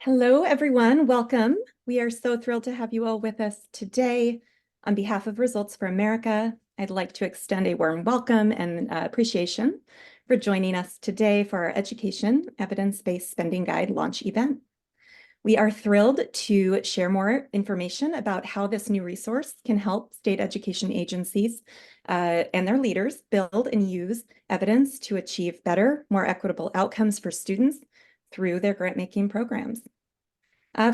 Hello, everyone. Welcome. We are so thrilled to have you all with us today. On behalf of Results for America, I'd like to extend a warm welcome and appreciation for joining us today for our Education Evidence-Based Spending Guide launch event. We are thrilled to share more information about how this new resource can help state education agencies and their leaders build and use evidence to achieve better, more equitable outcomes for students through their grant-making programs.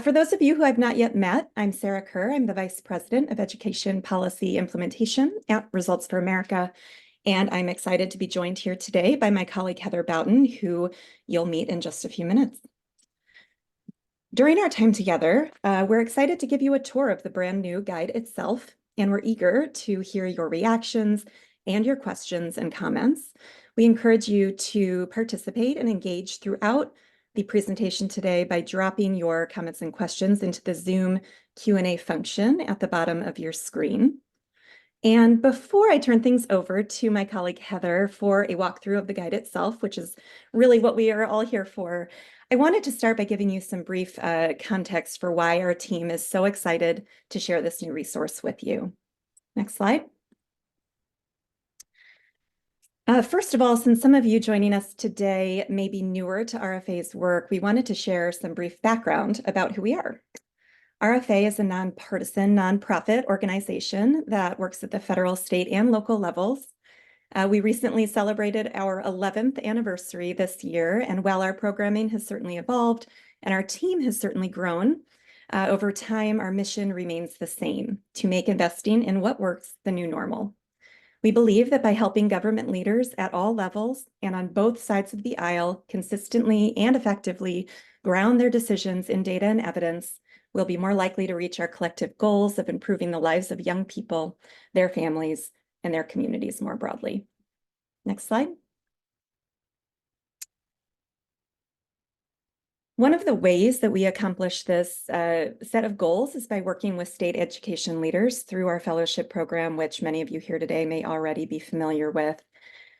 For those of you who I've not yet met, I'm Sarah Kerr. I'm the Vice President of Education Policy Implementation at Results for America, and I'm excited to be joined here today by my colleague Heather Boughton, who you'll meet in just a few minutes. During our time together, we're excited to give you a tour of the brand new guide itself, and we're eager to hear your reactions and your questions and comments. We encourage you to participate and engage throughout the presentation today by dropping your comments and questions into the Zoom Q&A function at the bottom of your screen. And before I turn things over to my colleague Heather for a walkthrough of the guide itself, which is really what we are all here for, I wanted to start by giving you some brief context for why our team is so excited to share this new resource with you. Next slide. First of all, since some of you joining us today may be newer to RFA's work, we wanted to share some brief background about who we are. RFA is a nonpartisan, nonprofit organization that works at the federal, state, and local levels. We recently celebrated our 11th anniversary this year, and while our programming has certainly evolved and our team has certainly grown, over time, our mission remains the same: to make investing in what works the new normal. We believe that by helping government leaders at all levels and on both sides of the aisle consistently and effectively ground their decisions in data and evidence, we'll be more likely to reach our collective goals of improving the lives of young people, their families, and their communities more broadly. Next slide. One of the ways that we accomplish this set of goals is by working with state education leaders through our fellowship program, which many of you here today may already be familiar with.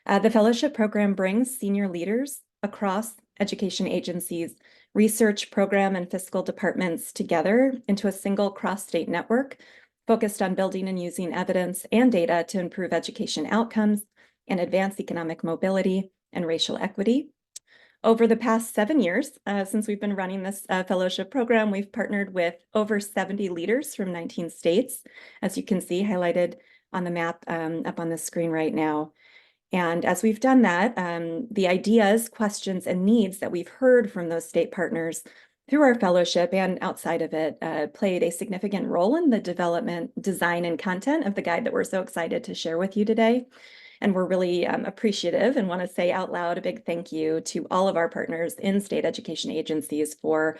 The fellowship program brings senior leaders across education agencies, research, program, and fiscal departments together into a single cross-state network focused on building and using evidence and data to improve education outcomes and advance economic mobility and racial equity. Over the past 7 years, since we've been running this fellowship program, we've partnered with over 70 leaders from 19 states, as you can see highlighted on the map up on the screen right now. And as we've done that, the ideas, questions, and needs that we've heard from those state partners through our fellowship and outside of it played a significant role in the development, design, and content of the guide that we're so excited to share with you today. And we're really appreciative and want to say out loud a big thank you to all of our partners in state education agencies for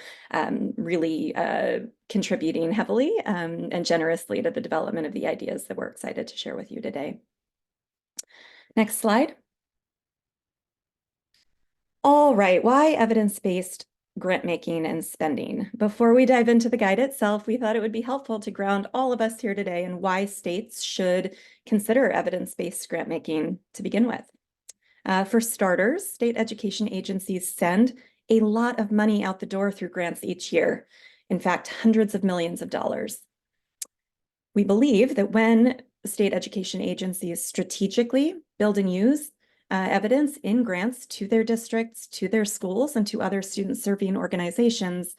really contributing heavily and generously to the development of the ideas that we're excited to share with you today. Next slide. All right, why evidence-based grant making and spending? Before we dive into the guide itself, we thought it would be helpful to ground all of us here today in why states should consider evidence-based grant making to begin with. For starters, state education agencies send a lot of money out the door through grants each year. In fact, hundreds of millions of dollars. We believe that when state education agencies strategically build and use evidence in grants to their districts, to their schools, and to other student-serving organizations,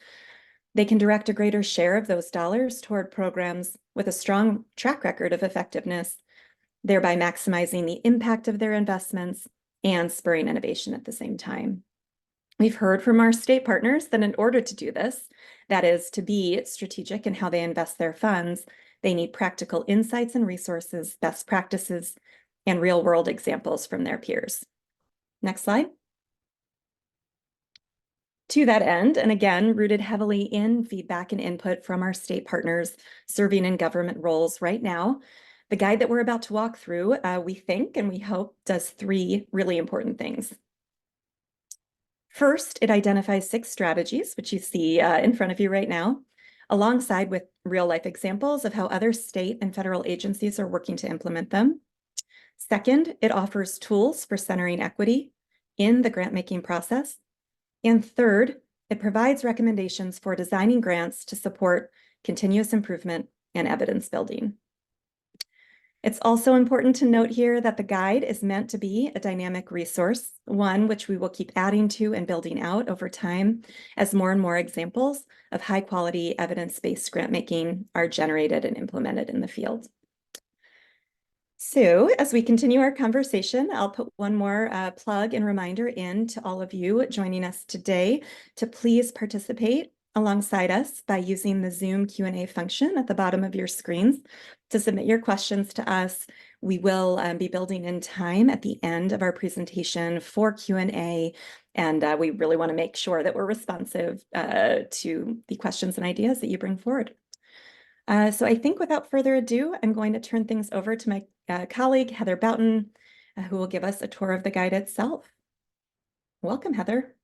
they can direct a greater share of those dollars toward programs with a strong track record of effectiveness, thereby maximizing the impact of their investments and spurring innovation at the same time. We've heard from our state partners that in order to do this, that is, to be strategic in how they invest their funds, they need practical insights and resources, best practices, and real-world examples from their peers. Next slide. To that end, and again, rooted heavily in feedback and input from our state partners serving in government roles right now, the guide that we're about to walk through, we think and we hope does 3 really important things. First, it identifies 6 strategies, which you see in front of you right now, alongside with real-life examples of how other state and federal agencies are working to implement them. Second, it offers tools for centering equity in the grant-making process. And third, It provides recommendations for designing grants to support continuous improvement and evidence building. It's also important to note here that the guide is meant to be a dynamic resource, one which we will keep adding to and building out over time as more and more examples of high-quality evidence-based grant making are generated and implemented in the field. So as we continue our conversation, I'll put one more plug and reminder in to all of you joining us today to please participate alongside us by using the Zoom Q&A function at the bottom of your screens to submit your questions to us. We will be building in time at the end of our presentation for Q&A, and we really want to make sure that we're responsive to the questions and ideas that you bring forward. So I think without further ado, I'm going to turn things over to my colleague, Heather Boughton, who will give us a tour of the guide itself. Welcome, Heather.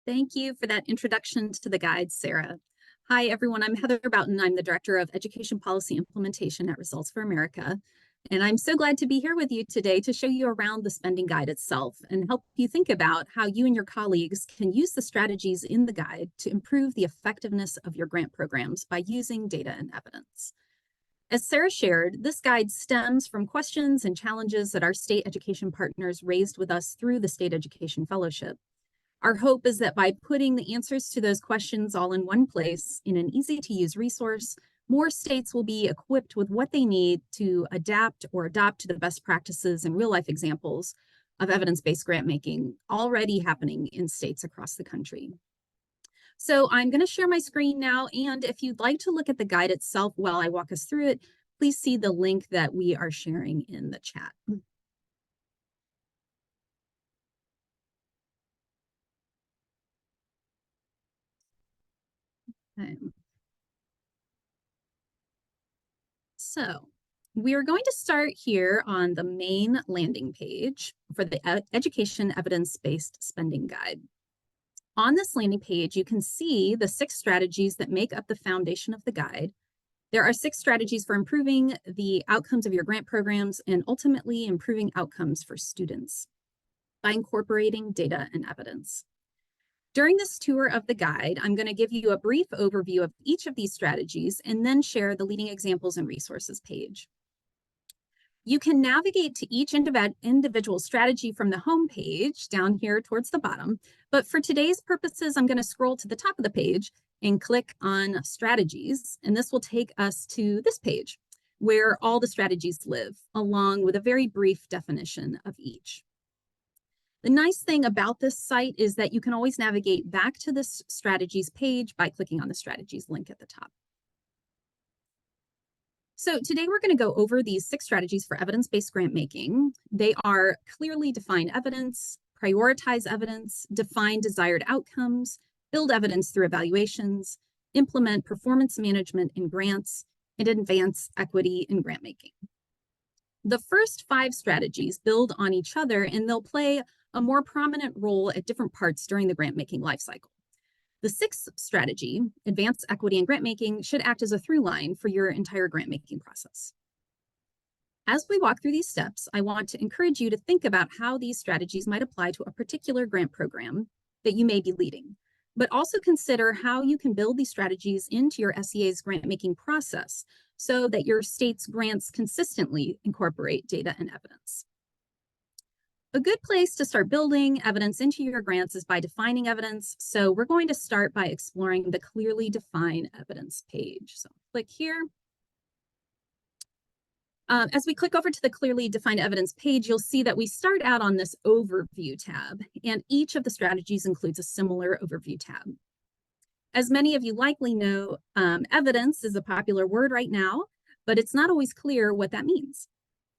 Thank you for that introduction to the guide, Sarah. Hi, everyone. I'm Heather Boughton. I'm the Director of Education Policy Implementation at Results for America. And I'm so glad to be here with you today to show you around the spending guide itself and help you think about how you and your colleagues can use the strategies in the guide to improve the effectiveness of your grant programs by using data and evidence. As Sarah shared, this guide stems from questions and challenges that our state education partners raised with us through the State Education Fellowship. Our hope is that by putting the answers to those questions all in one place in an easy-to-use resource, more states will be equipped with what they need to adapt or adopt to the best practices and real-life examples of evidence-based grant making already happening in states across the country. So I'm going to share my screen now, and if you'd like to look at the guide itself while I walk us through it, please see the link that we are sharing in the chat. So we are going to start here on the main landing page for the Education Evidence-Based Spending Guide. On this landing page, you can see the 6 strategies that make up the foundation of the guide. There are 6 strategies for improving the outcomes of your grant programs and ultimately improving outcomes for students by incorporating data and evidence. During this tour of the guide, I'm going to give you a brief overview of each of these strategies and then share the leading examples and resources page. You can navigate to each individual strategy from the home page down here towards the bottom, but for today's purposes, I'm going to scroll to the top of the page and click on strategies, and this will take us to this page where all the strategies live, along with a very brief definition of each. The nice thing about this site is that you can always navigate back to this strategies page by clicking on the strategies link at the top. So today we're going to go over these 6 strategies for evidence-based grant making. They are clearly define evidence, prioritize evidence, define desired outcomes, build evidence through evaluations, implement performance management in grants, and advance equity in grant making. The first 5 strategies build on each other, and they'll play a more prominent role at different parts during the grant-making lifecycle. The 6th strategy, advance equity in grant making, should act as a through line for your entire grant-making process. As we walk through these steps, I want to encourage you to think about how these strategies might apply to a particular grant program that you may be leading, but also consider how you can build these strategies into your SEA's grant-making process so that your state's grants consistently incorporate data and evidence. A good place to start building evidence into your grants is by defining evidence. So we're going to start by exploring the clearly defined evidence page. So click here. As we click over to the clearly defined evidence page, you'll see that we start out on this overview tab, and each of the strategies includes a similar overview tab. As many of you likely know, evidence is a popular word right now, but it's not always clear what that means.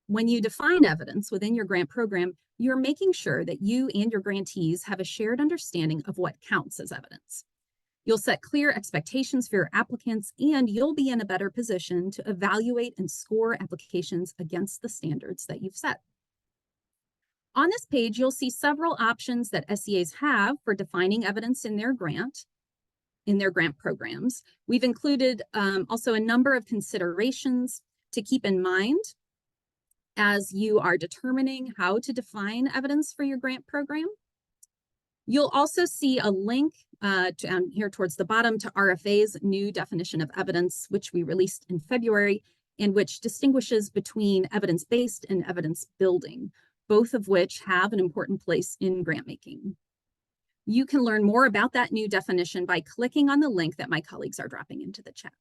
When you define evidence within your grant program, you're making sure that you and your grantees have a shared understanding of what counts as evidence. You'll set clear expectations for your applicants, and you'll be in a better position to evaluate and score applications against the standards that you've set. On this page, you'll see several options that SEAs have for defining evidence in their grant programs. We've included also a number of considerations to keep in mind as you are determining how to define evidence for your grant program. You'll also see a link down here towards the bottom to RFA's new definition of evidence, which we released in February, and which distinguishes between evidence-based and evidence building, both of which have an important place in grant making. You can learn more about that new definition by clicking on the link that my colleagues are dropping into the chat.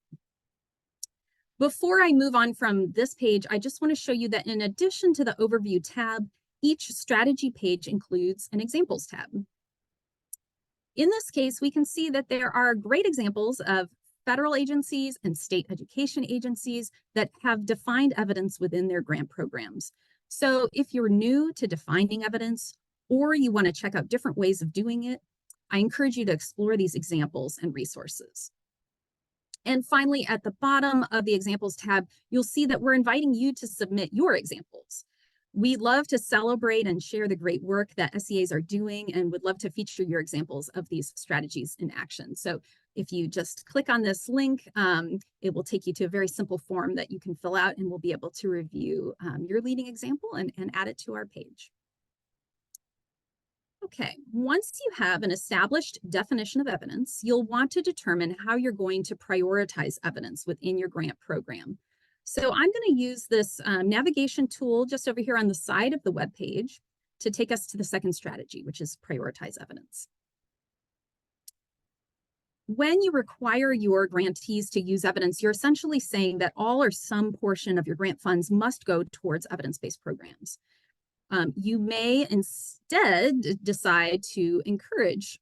Before I move on from this page, I just want to show you that in addition to the overview tab, each strategy page includes an examples tab. In this case, we can see that there are great examples of federal agencies and state education agencies that have defined evidence within their grant programs. So if you're new to defining evidence, or you want to check out different ways of doing it, I encourage you to explore these examples and resources. And finally, at the bottom of the examples tab, you'll see that we're inviting you to submit your examples. We love to celebrate and share the great work that SEAs are doing and would love to feature your examples of these strategies in action. So if you just click on this link, it will take you to a very simple form that you can fill out, and we'll be able to review your leading example and add it to our page. Okay, once you have an established definition of evidence, you'll want to determine how you're going to prioritize evidence within your grant program. So I'm going to use this navigation tool just over here on the side of the web page to take us to the second strategy, which is prioritize evidence. When you require your grantees to use evidence, you're essentially saying that all or some portion of your grant funds must go towards evidence-based programs. You may instead decide to encourage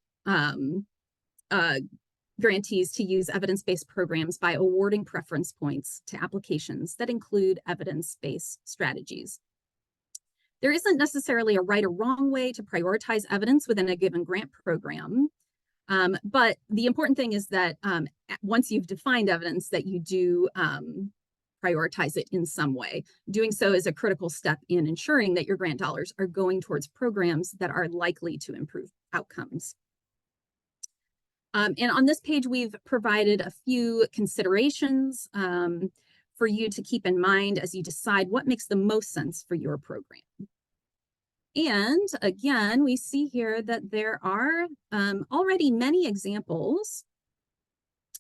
grantees to use evidence-based programs by awarding preference points to applications that include evidence-based strategies. There isn't necessarily a right or wrong way to prioritize evidence within a given grant program, but the important thing is that once you've defined evidence, that you do prioritize it in some way. Doing so is a critical step in ensuring that your grant dollars are going towards programs that are likely to improve outcomes. And on this page, we've provided a few considerations for you to keep in mind as you decide what makes the most sense for your program. And again, we see here that there are already many examples,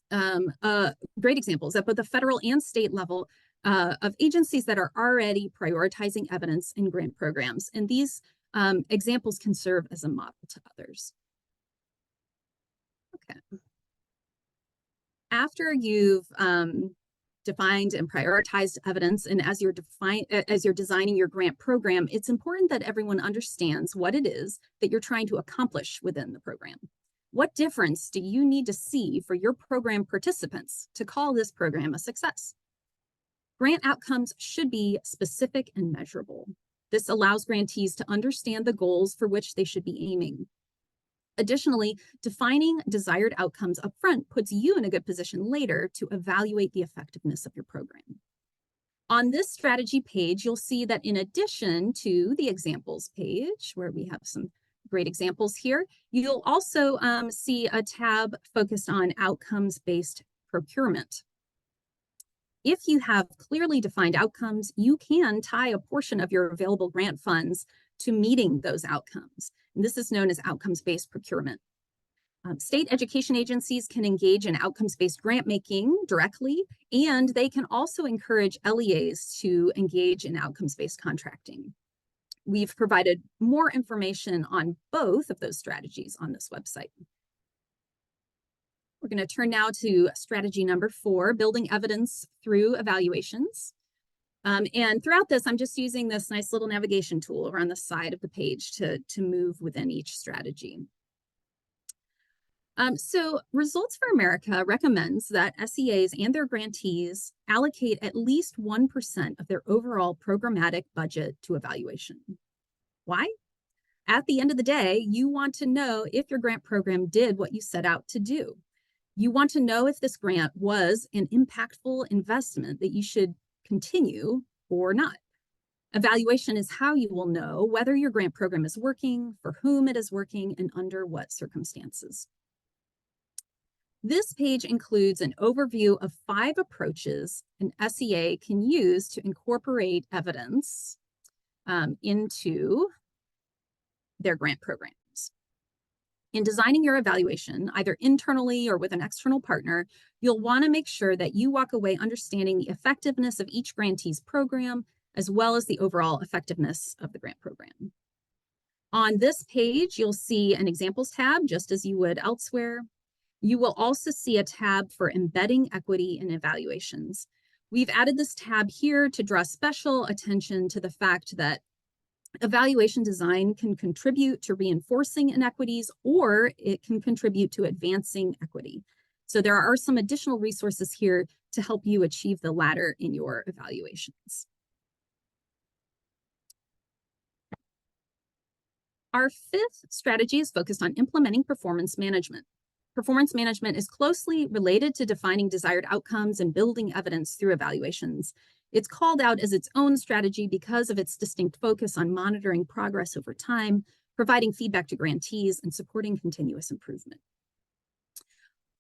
great examples at both the federal and state level of agencies that are already prioritizing evidence in grant programs. And these examples can serve as a model to others. Okay. After you've defined and prioritized evidence, and as you're designing your grant program, it's important that everyone understands what it is that you're trying to accomplish within the program. What difference do you need to see for your program participants to call this program a success? Grant outcomes should be specific and measurable. This allows grantees to understand the goals for which they should be aiming. Additionally, defining desired outcomes upfront puts you in a good position later to evaluate the effectiveness of your program. On this strategy page, you'll see that in addition to the examples page, where we have some great examples here, you'll also see a tab focused on outcomes-based procurement. If you have clearly defined outcomes, you can tie a portion of your available grant funds to meeting those outcomes. And this is known as outcomes-based procurement. State education agencies can engage in outcomes-based grant making directly, and they can also encourage LEAs to engage in outcomes-based contracting. We've provided more information on both of those strategies on this website. We're going to turn now to strategy number 4, building evidence through evaluations. And throughout this, I'm just using this nice little navigation tool over on the side of the page to move within each strategy. So Results for America recommends that SEAs and their grantees allocate at least 1% of their overall programmatic budget to evaluation. Why? At the end of the day, you want to know if your grant program did what you set out to do. You want to know if this grant was an impactful investment that you should continue or not. Evaluation is how you will know whether your grant program is working, for whom it is working, and under what circumstances. This page includes an overview of 5 approaches an SEA can use to incorporate evidence into their grant programs. In designing your evaluation, either internally or with an external partner, you'll want to make sure that you walk away understanding the effectiveness of each grantee's program, as well as the overall effectiveness of the grant program. On this page, you'll see an examples tab, just as you would elsewhere. You will also see a tab for embedding equity in evaluations. We've added this tab here to draw special attention to the fact that evaluation design can contribute to reinforcing inequities, or it can contribute to advancing equity. So there are some additional resources here to help you achieve the latter in your evaluations. Our fifth strategy is focused on implementing performance management. Performance management is closely related to defining desired outcomes and building evidence through evaluations. It's called out as its own strategy because of its distinct focus on monitoring progress over time, providing feedback to grantees, and supporting continuous improvement.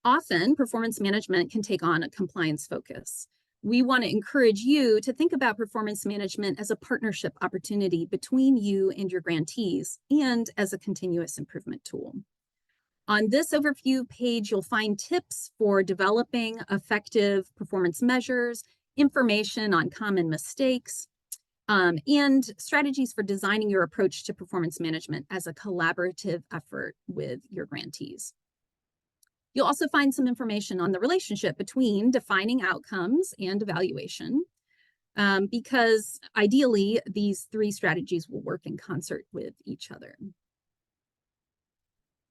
Often, performance management can take on a compliance focus. We want to encourage you to think about performance management as a partnership opportunity between you and your grantees, and as a continuous improvement tool. On this overview page, you'll find tips for developing effective performance measures, information on common mistakes, and strategies for designing your approach to performance management as a collaborative effort with your grantees. You'll also find some information on the relationship between defining outcomes and evaluation, because ideally, these three strategies will work in concert with each other.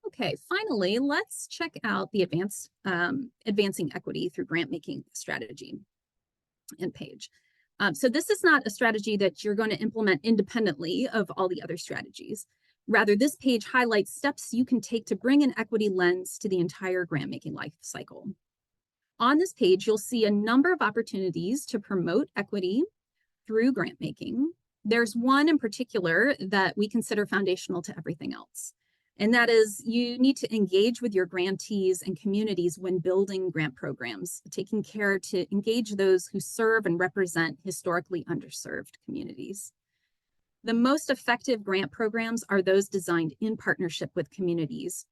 Okay, finally, let's check out the advancing equity through grant-making strategy and page. So this is not a strategy that you're going to implement independently of all the other strategies. Rather, this page highlights steps you can take to bring an equity lens to the entire grant-making life cycle. On this page, you'll see a number of opportunities to promote equity through grant-making. There's one in particular that we consider foundational to everything else. And that is, you need to engage with your grantees and communities when building grant programs, taking care to engage those who serve and represent historically underserved communities. The most effective grant programs are those designed in partnership with communities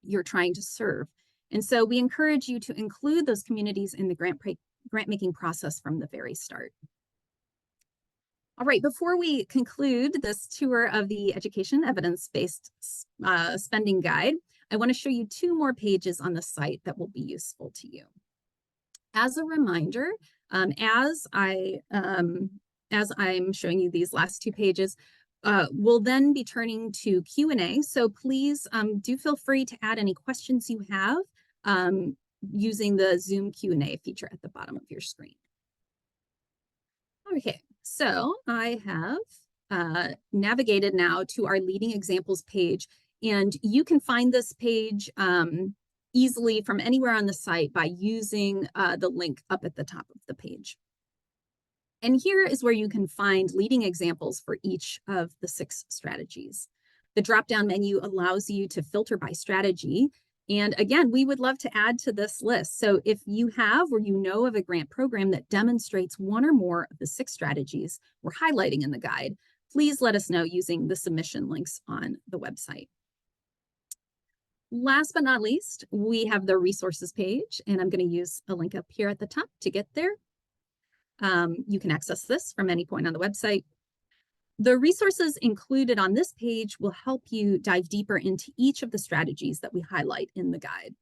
you're trying to serve. And so we encourage you to include those communities in the grant-making process from the very start. All right, before we conclude this tour of the Education Evidence-Based Spending Guide, I want to show you two more pages on the site that will be useful to you. As a reminder, as I'm showing you these last two pages, we'll then be turning to Q&A. So please do feel free to add any questions you have using the Zoom Q&A feature at the bottom of your screen. Okay, so I have navigated now to our leading examples page, and you can find this page easily from anywhere on the site by using the link up at the top of the page. And here is where you can find leading examples for each of the 6 strategies. The drop-down menu allows you to filter by strategy. And again, we would love to add to this list. So if you have or you know of a grant program that demonstrates one or more of the 6 strategies we're highlighting in the guide, please let us know using the submission links on the website. Last but not least, we have the resources page, and I'm going to use a link up here at the top to get there. You can access this from any point on the website. The resources included on this page will help you dive deeper into each of the strategies that we highlight in the guide.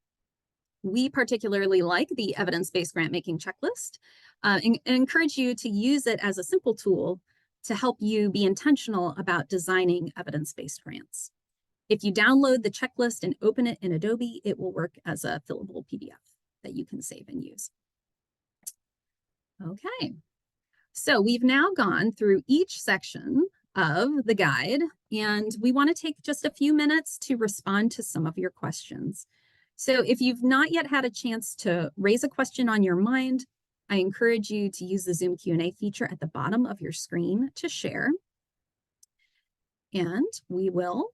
We particularly like the evidence-based grant-making checklist and encourage you to use it as a simple tool to help you be intentional about designing evidence-based grants. If you download the checklist and open it in Adobe, it will work as a fillable PDF that you can save and use. Okay, so we've now gone through each section of the guide, and we want to take just a few minutes to respond to some of your questions. So if you've not yet had a chance to raise a question on your mind, I encourage you to use the Zoom Q&A feature at the bottom of your screen to share. And we will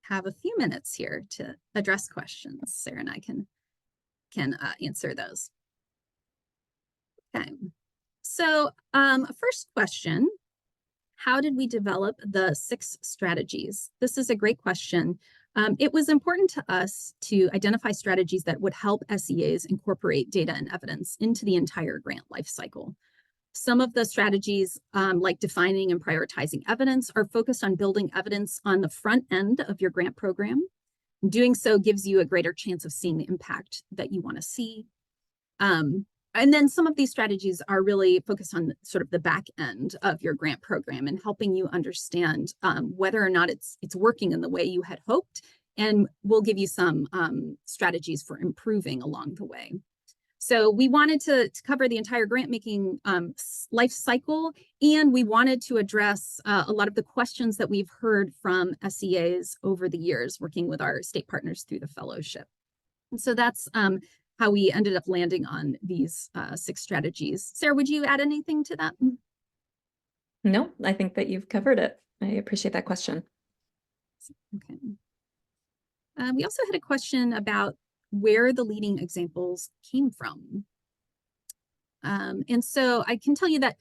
have a few minutes here to address questions. Sarah and I can answer those. Okay, so first question, how did we develop the 6 strategies? This is a great question. It was important to us to identify strategies that would help SEAs incorporate data and evidence into the entire grant lifecycle. Some of the strategies, like defining and prioritizing evidence, are focused on building evidence on the front end of your grant program. Doing so gives you a greater chance of seeing the impact that you want to see. And then some of these strategies are really focused on sort of the back end of your grant program and helping you understand whether or not it's working in the way you had hoped. And we'll give you some strategies for improving along the way. So we wanted to cover the entire grant making life cycle, and we wanted to address a lot of the questions that we've heard from SEAs over the years working with our state partners through the fellowship. And so that's how we ended up landing on these 6 strategies. Sarah, would you add anything to that? No, I think that you've covered it. I appreciate that question. Okay. We also had a question about where the leading examples came from. And so I can tell you that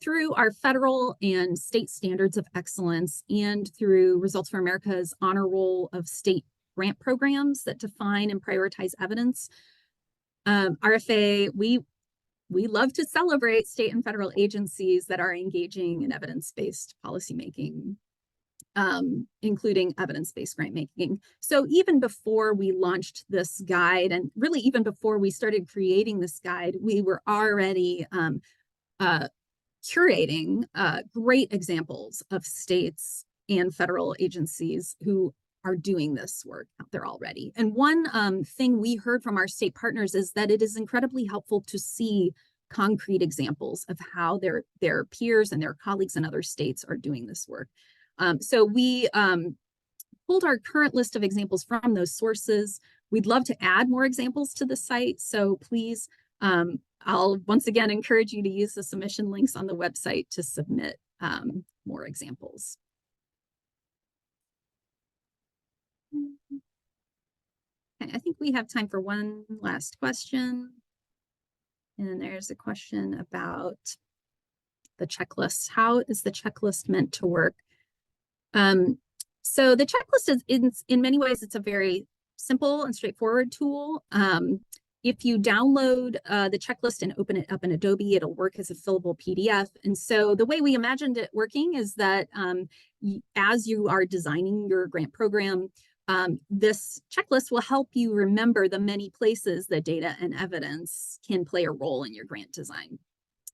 through our federal and state standards of excellence and through Results for America's honor roll of state grant programs that define and prioritize evidence, RFA, we love to celebrate state and federal agencies that are engaging in evidence-based policymaking, including evidence-based grant making. So even before we launched this guide, and really even before we started creating this guide, we were already curating great examples of states and federal agencies who are doing this work out there already. And one thing we heard from our state partners is that it is incredibly helpful to see concrete examples of how their peers and their colleagues in other states are doing this work. So we pulled our current list of examples from those sources. We'd love to add more examples to the site, so please, I'll once again encourage you to use the submission links on the website to submit more examples. Okay, I think we have time for one last question. And there's a question about the checklist. How is the checklist meant to work? So the checklist is, in many ways, it's a very simple and straightforward tool. If you download the checklist and open it up in Adobe, it'll work as a fillable PDF. And so the way we imagined it working is that as you are designing your grant program, this checklist will help you remember the many places that data and evidence can play a role in your grant design,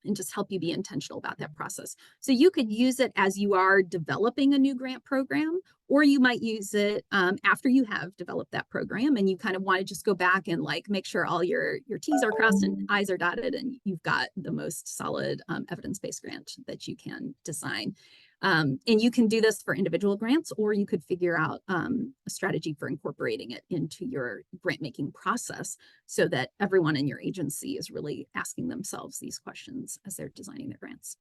and just help you be intentional about that process. So you could use it as you are developing a new grant program, or you might use it after you have developed that program and you kind of want to just go back and like make sure all your T's are crossed and I's are dotted and you've got the most solid evidence-based grant that you can design. And you can do this for individual grants, or you could figure out a strategy for incorporating it into your grant making process so that everyone in your agency is really asking themselves these questions as they're designing their grants.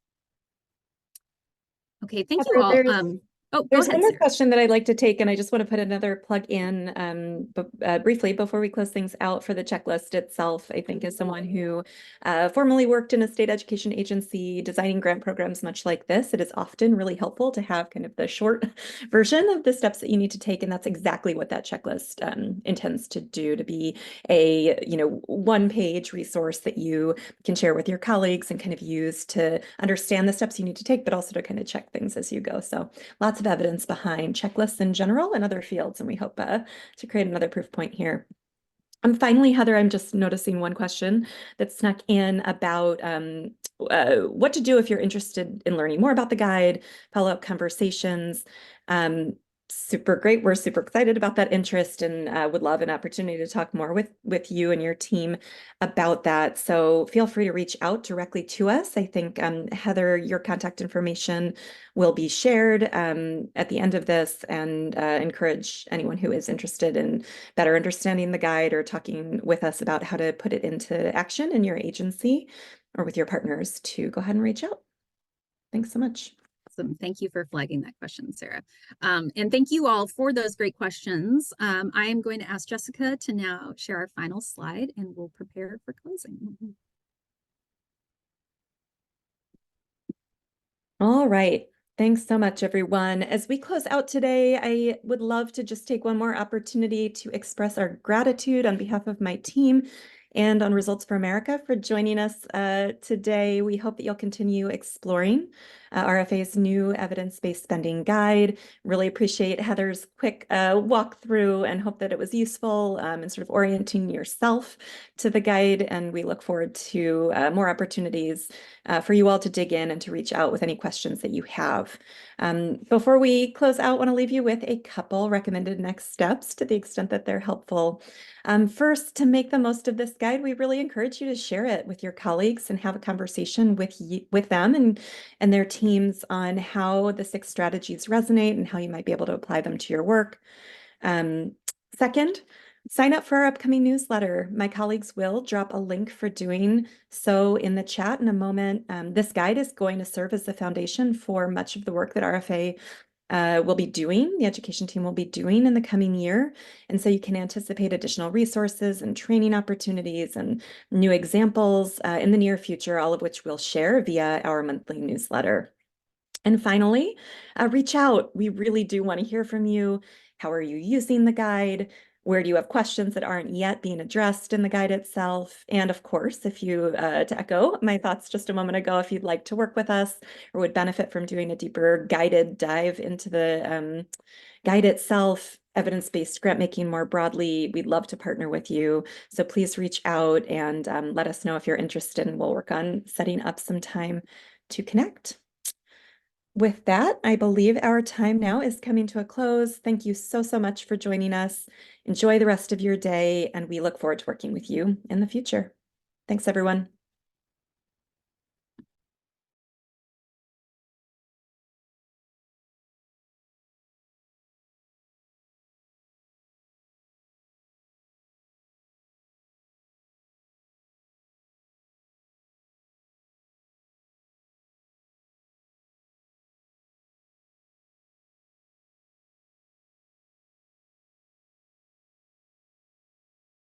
Okay, thank you all. There's one more question that I'd like to take, and I just want to put another plug in briefly before we close things out for the checklist itself. I think as someone who formerly worked in a state education agency designing grant programs much like this, it is often really helpful to have kind of the short version of the steps that you need to take, and that's exactly what that checklist intends to do, to be a one-page resource that you can share with your colleagues and kind of use to understand the steps you need to take, but also to kind of check things as you go. So lots of evidence behind checklists in general and other fields, and we hope to create another proof point here. Finally, Heather, I'm just noticing one question that snuck in about what to do if you're interested in learning more about the guide, follow-up conversations. Super great. We're super excited about that interest and would love an opportunity to talk more with you and your team about that. So feel free to reach out directly to us. I think, Heather, your contact information will be shared at the end of this, and encourage anyone who is interested in better understanding the guide or talking with us about how to put it into action in your agency or with your partners to go ahead and reach out. Thanks so much. Awesome. Thank you for flagging that question, Sarah. And thank you all for those great questions. I am going to ask Jessica to now share our final slide, and we'll prepare for closing. All right. Thanks so much, everyone. As we close out today, I would love to just take one more opportunity to express our gratitude on behalf of my team and on Results for America for joining us today. We hope that you'll continue exploring RFA's new evidence-based spending guide. Really appreciate Heather's quick walkthrough and hope that it was useful in sort of orienting yourself to the guide. And we look forward to more opportunities for you all to dig in and to reach out with any questions that you have. Before we close out, I want to leave you with a couple recommended next steps to the extent that they're helpful. First, to make the most of this guide, we really encourage you to share it with your colleagues and have a conversation with them and their teams on how the 6 strategies resonate and how you might be able to apply them to your work. Second, sign up for our upcoming newsletter. My colleagues will drop a link for doing so in the chat in a moment. This guide is going to serve as the foundation for much of the work that RFA will be doing, the education team will be doing in the coming year. And so you can anticipate additional resources and training opportunities and new examples in the near future, all of which we'll share via our monthly newsletter. And finally, reach out. We really do want to hear from you. How are you using the guide? Where do you have questions that aren't yet being addressed in the guide itself? And of course, if you, to echo my thoughts just a moment ago, if you'd like to work with us or would benefit from doing a deeper guided dive into the guide itself, evidence-based grant making more broadly, we'd love to partner with you. So please reach out and let us know if you're interested, and we'll work on setting up some time to connect. With that, I believe our time now is coming to a close. Thank you so much for joining us. Enjoy the rest of your day, and we look forward to working with you in the future. Thanks, everyone.